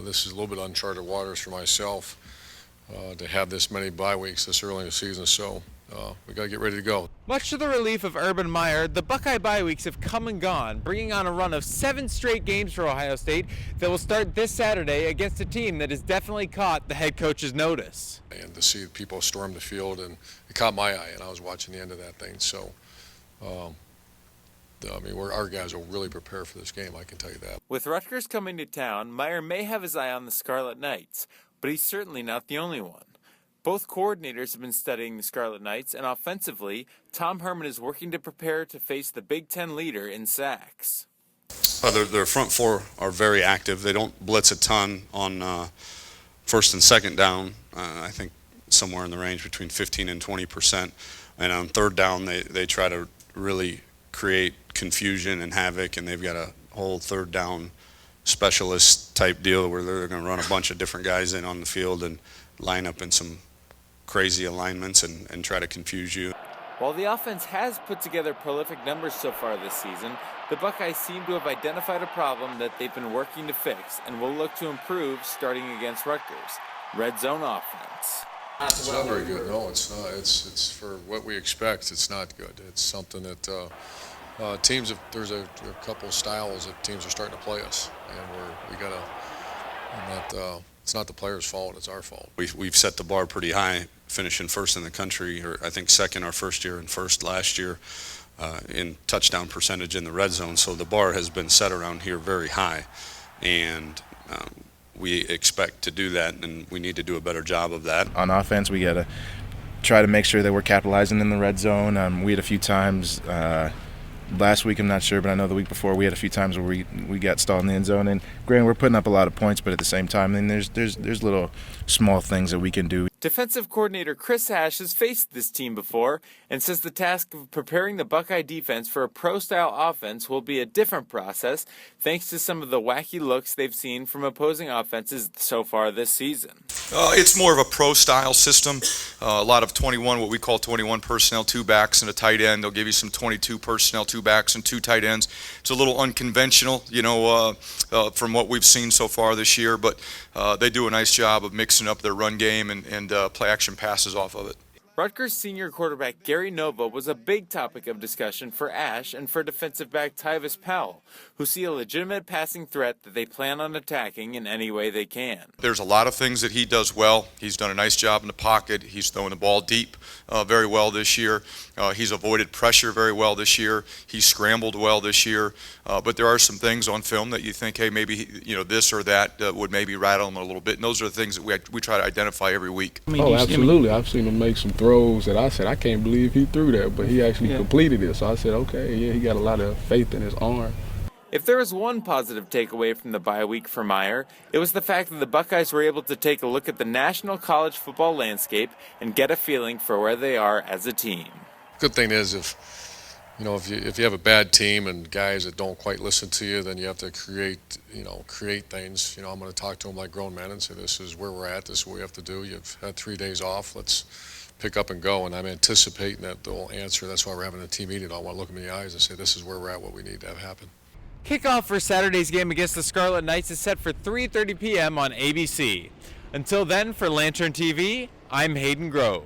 This is a little bit uncharted waters for myself to have this many bye weeks this early in the season, so we got to get ready to go. Much to the relief of Urban Meyer, the Buckeye bye weeks have come and gone, bringing on a run of 7 straight games for Ohio State that will start this Saturday against a team that has definitely caught the head coach's notice. And to see people storm the field, and it caught my eye, and I was watching the end of that thing, so our guys will really prepare for this game, I can tell you that. With Rutgers coming to town, Meyer may have his eye on the Scarlet Knights, but he's certainly not the only one. Both coordinators have been studying the Scarlet Knights, and offensively, Tom Herman is working to prepare to face the Big Ten leader in sacks. Their front four are very active. They don't blitz a ton on first and second down. I think somewhere in the range between 15 and 20%. And on third down, they try to really create confusion and havoc, and they've got a whole third down specialist type deal where they're going to run a bunch of different guys in on the field and line up in some crazy alignments and try to confuse you. While the offense has put together prolific numbers so far this season, the Buckeyes seem to have identified a problem that they've been working to fix and will look to improve starting against Rutgers. Red zone offense. It's not very good. No, it's not. It's for what we expect. It's not good. It's something that teams. There's a couple of styles that teams are starting to play us, and we gotta. It's not the players' fault. It's our fault. We've set the bar pretty high, finishing first in the country, or I think second our first year and first last year in touchdown percentage in the red zone. So the bar has been set around here very high, and we expect to do that, and we need to do a better job of that. On offense, we got to try to make sure that we're capitalizing in the red zone. We had a few times last week, I'm not sure, but I know the week before we had a few times where we got stalled in the end zone. And granted, we're putting up a lot of points, but at the same time, then there's little small things that we can do. Defensive coordinator Chris Ash has faced this team before and says the task of preparing the Buckeye defense for a pro-style offense will be a different process thanks to some of the wacky looks they've seen from opposing offenses so far this season. It's more of a pro-style system. A lot of 21, what we call 21 personnel, 2 backs and a tight end. They'll give you some 22 personnel, 2 backs and 2 tight ends. It's a little unconventional, from what we've seen so far this year, but they do a nice job of mixing up their run game and play action passes off of it. Rutgers senior quarterback Gary Nova was a big topic of discussion for Ash and for defensive back Tyvis Powell, who see a legitimate passing threat that they plan on attacking in any way they can. There's a lot of things that he does well. He's done a nice job in the pocket. He's throwing the ball deep very well this year. He's avoided pressure very well this year. He's scrambled well this year. But there are some things on film that you think, hey, maybe this or that would maybe rattle him a little bit. And those are the things that we try to identify every week. Oh, absolutely. I've seen him make some throws that I said, I can't believe he threw that, but he actually completed it. So I said, okay, yeah, he got a lot of faith in his arm. If there was one positive takeaway from the bye week for Meyer, it was the fact that the Buckeyes were able to take a look at the national college football landscape and get a feeling for where they are as a team. Good thing is if you have a bad team and guys that don't quite listen to you, then you have to create things. I'm going to talk to them like grown men and say, this is where we're at, this is what we have to do. You've had 3 days off, let's pick up and go. And I'm anticipating that they'll answer. That's why we're having a team meeting. I want to look them in the eyes and say, this is where we're at, what we need to have happen. Kickoff for Saturday's game against the Scarlet Knights is set for 3:30 p.m. on ABC. Until then, for Lantern TV, I'm Hayden Grove.